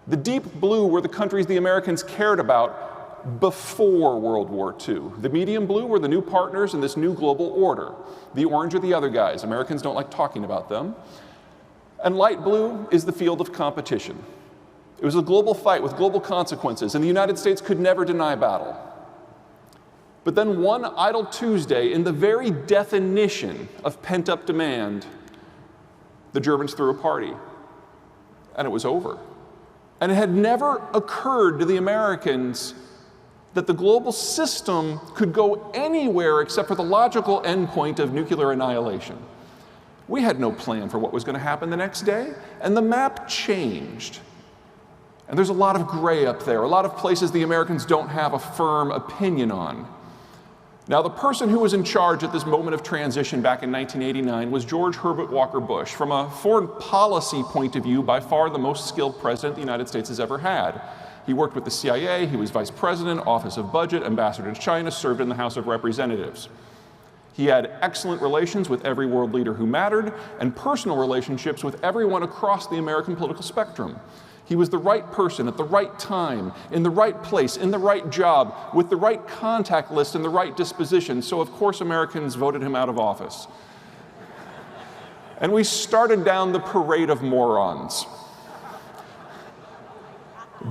The deep blue were the countries the Americans cared about before World War II. The medium blue were the new partners in this new global order. The orange are the other guys. Americans don't like talking about them. And light blue is the field of competition. It was a global fight with global consequences, and the United States could never deny battle. But then one idle Tuesday, in the very definition of pent-up demand, the Germans threw a party, and it was over. And it had never occurred to the Americans that the global system could go anywhere except for the logical endpoint of nuclear annihilation. We had no plan for what was going to happen the next day, and the map changed. And there's a lot of gray up there, a lot of places the Americans don't have a firm opinion on. Now, the person who was in charge at this moment of transition back in 1989 was George Herbert Walker Bush. From a foreign policy point of view, by far the most skilled president the United States has ever had. He worked with the CIA, he was vice president, Office of Budget, ambassador to China, served in the House of Representatives. He had excellent relations with every world leader who mattered, and personal relationships with everyone across the American political spectrum. He was the right person at the right time, in the right place, in the right job, with the right contact list and the right disposition, so of course Americans voted him out of office. And we started down the parade of morons.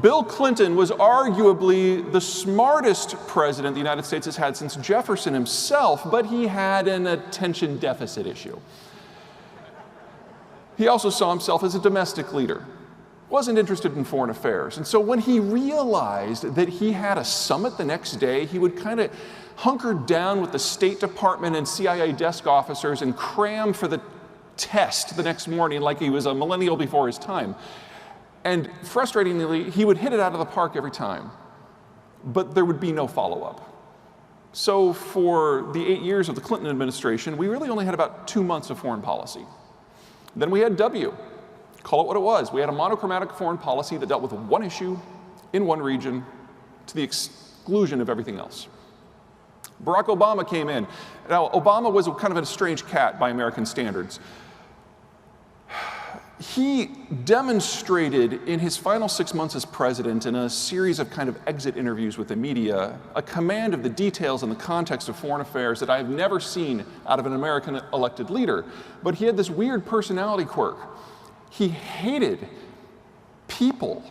Bill Clinton was arguably the smartest president the United States has had since Jefferson himself, but he had an attention deficit issue. He also saw himself as a domestic leader, wasn't interested in foreign affairs. And so when he realized that he had a summit the next day, he would kind of hunker down with the State Department and CIA desk officers and cram for the test the next morning like he was a millennial before his time. And frustratingly, he would hit it out of the park every time, but there would be no follow-up. So for the 8 years of the Clinton administration, we really only had about 2 months of foreign policy. Then we had W. Call it what it was. We had a monochromatic foreign policy that dealt with one issue in one region to the exclusion of everything else. Barack Obama came in. Now, Obama was kind of a strange cat by American standards. He demonstrated in his final 6 months as president, in a series of kind of exit interviews with the media, a command of the details and the context of foreign affairs that I have never seen out of an American elected leader. But he had this weird personality quirk. He hated people.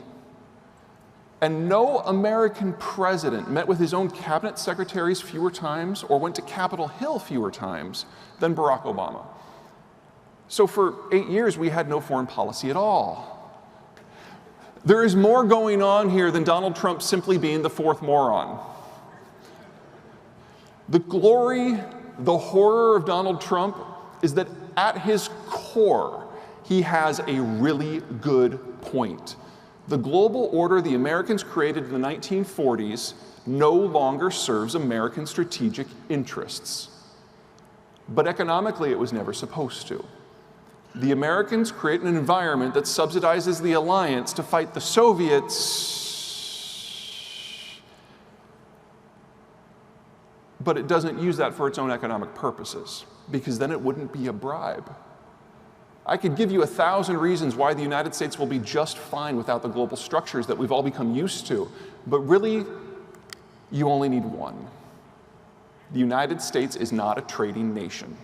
And no American president met with his own cabinet secretaries fewer times or went to Capitol Hill fewer times than Barack Obama. So for 8 years, we had no foreign policy at all. There is more going on here than Donald Trump simply being the fourth moron. The glory, the horror of Donald Trump is that at his core, he has a really good point. The global order the Americans created in the 1940s no longer serves American strategic interests. But economically, it was never supposed to. The Americans create an environment that subsidizes the alliance to fight the Soviets, but it doesn't use that for its own economic purposes, because then it wouldn't be a bribe. I could give you 1,000 reasons why the United States will be just fine without the global structures that we've all become used to, but really, you only need one. The United States is not a trading nation.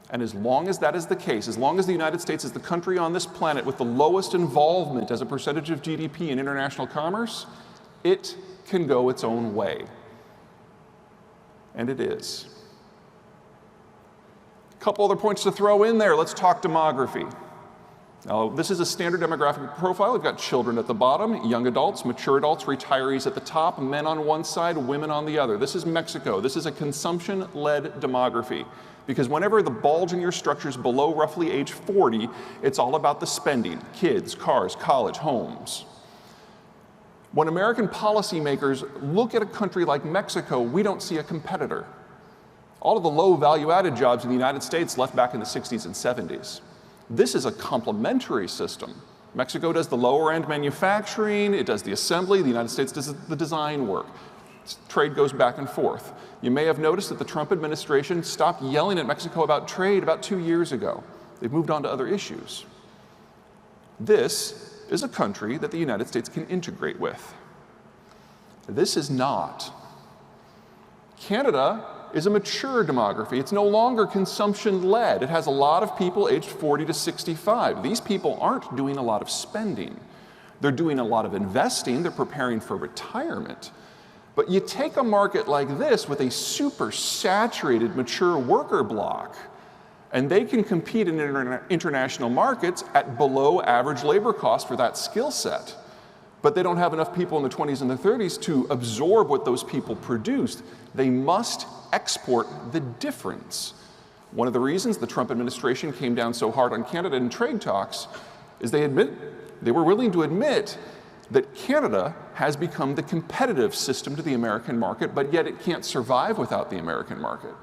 And as long as that is the case, as long as the United States is the country on this planet with the lowest involvement as a percentage of GDP in international commerce, it can go its own way. And it is. A couple other points to throw in there. Let's talk demography. Now, this is a standard demographic profile. We've got children at the bottom, young adults, mature adults, retirees at the top, men on one side, women on the other. This is Mexico. This is a consumption-led demography. Because whenever the bulge in your structure is below roughly age 40, it's all about the spending. Kids, cars, college, homes. When American policymakers look at a country like Mexico, we don't see a competitor. All of the low value-added jobs in the United States left back in the 60s and 70s. This is a complementary system. Mexico does the lower-end manufacturing, it does the assembly, the United States does the design work. Trade goes back and forth. You may have noticed that the Trump administration stopped yelling at Mexico about trade about 2 years ago. They've moved on to other issues. This is a country that the United States can integrate with. This is not. Canada is a mature demography. It's no longer consumption-led. It has a lot of people aged 40 to 65. These people aren't doing a lot of spending. They're doing a lot of investing. They're preparing for retirement. But you take a market like this with a super saturated, mature worker block, and they can compete in international markets at below average labor costs for that skill set. But they don't have enough people in the 20s and the 30s to absorb what those people produced. They must export the difference. One of the reasons the Trump administration came down so hard on Canada in trade talks is they were willing to admit that Canada has become the competitive system to the American market, but yet it can't survive without the American market.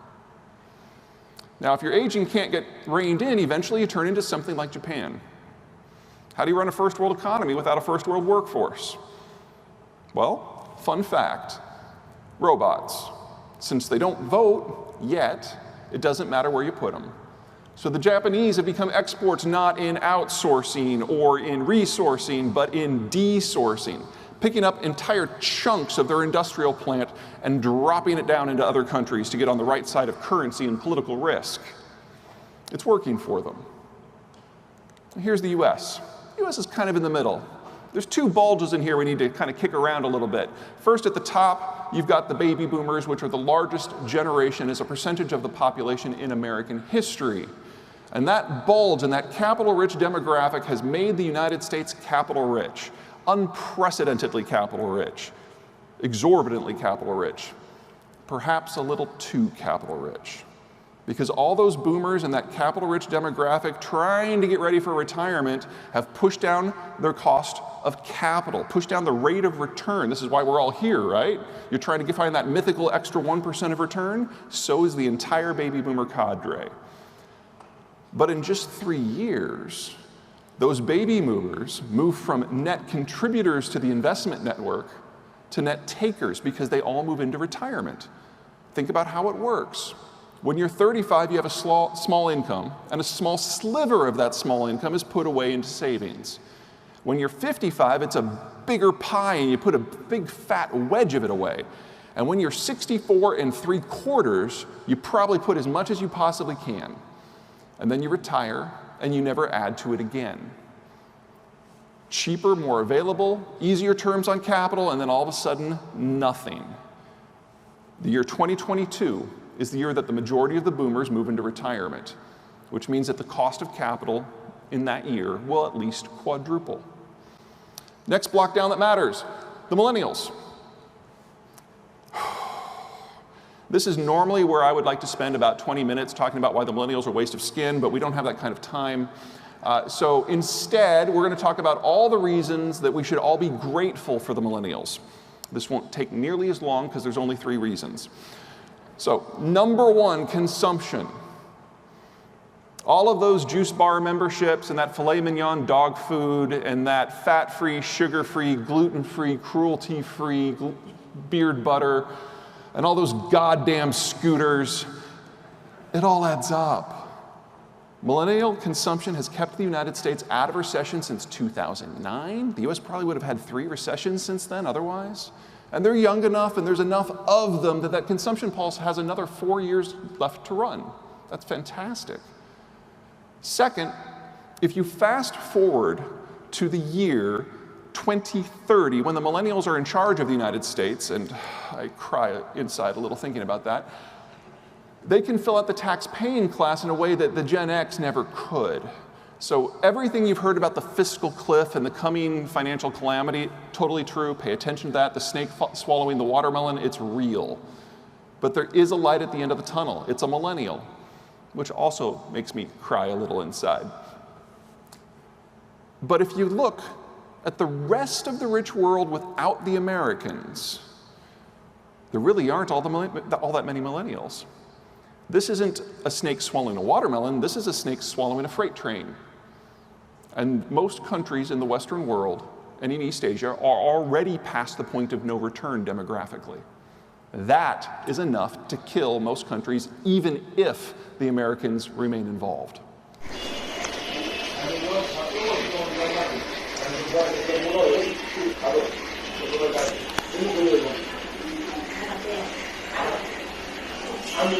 Now, if your aging can't get reined in, eventually you turn into something like Japan. How do you run a first world economy without a first world workforce? Well, fun fact, robots. Since they don't vote yet, it doesn't matter where you put them. So the Japanese have become exports not in outsourcing or in resourcing, but in desourcing, picking up entire chunks of their industrial plant and dropping it down into other countries to get on the right side of currency and political risk. It's working for them. Here's the US. The US is kind of in the middle. There's two bulges in here we need to kind of kick around a little bit. First, at the top, you've got the baby boomers, which are the largest generation as a percentage of the population in American history. And that bulge and that capital-rich demographic has made the United States capital-rich, unprecedentedly capital-rich, exorbitantly capital-rich, perhaps a little too capital-rich. Because all those boomers and that capital-rich demographic trying to get ready for retirement have pushed down their cost of capital, pushed down the rate of return. This is why we're all here, right? You're trying to find that mythical extra 1% of return. So is the entire baby boomer cadre. But in just 3 years, those baby movers move from net contributors to the investment network to net takers because they all move into retirement. Think about how it works. When you're 35, you have a small income, and a small sliver of that small income is put away into savings. When you're 55, it's a bigger pie, and you put a big fat wedge of it away. And when you're 64 3/4, you probably put as much as you possibly can. And then you retire, and you never add to it again. Cheaper, more available, easier terms on capital, and then all of a sudden, nothing. The year 2022 is the year that the majority of the boomers move into retirement, which means that the cost of capital in that year will at least quadruple. Next block down that matters, the millennials. This is normally where I would like to spend about 20 minutes talking about why the millennials are a waste of skin, but we don't have that kind of time. So instead, we're going to talk about all the reasons that we should all be grateful for the millennials. This won't take nearly as long because there's only 3 reasons. So, number 1, consumption. All of those juice bar memberships and that filet mignon dog food and that fat-free, sugar-free, gluten-free, cruelty-free beard butter and all those goddamn scooters, it all adds up. Millennial consumption has kept the United States out of recession since 2009. The US probably would have had 3 recessions since then otherwise. And they're young enough and there's enough of them that consumption pulse has another 4 years left to run. That's fantastic. Second, if you fast forward to the year 2030, when the millennials are in charge of the United States, and I cry inside a little thinking about that, they can fill out the tax-paying class in a way that the Gen X never could. So everything you've heard about the fiscal cliff and the coming financial calamity, totally true. Pay attention to that. The snake swallowing the watermelon, it's real. But there is a light at the end of the tunnel. It's a millennial, which also makes me cry a little inside. But if you look at the rest of the rich world without the Americans, there really aren't all that many millennials. This isn't a snake swallowing a watermelon. This is a snake swallowing a freight train. And most countries in the Western world and in East Asia are already past the point of no return demographically. That is enough to kill most countries, even if the Americans remain involved. আমি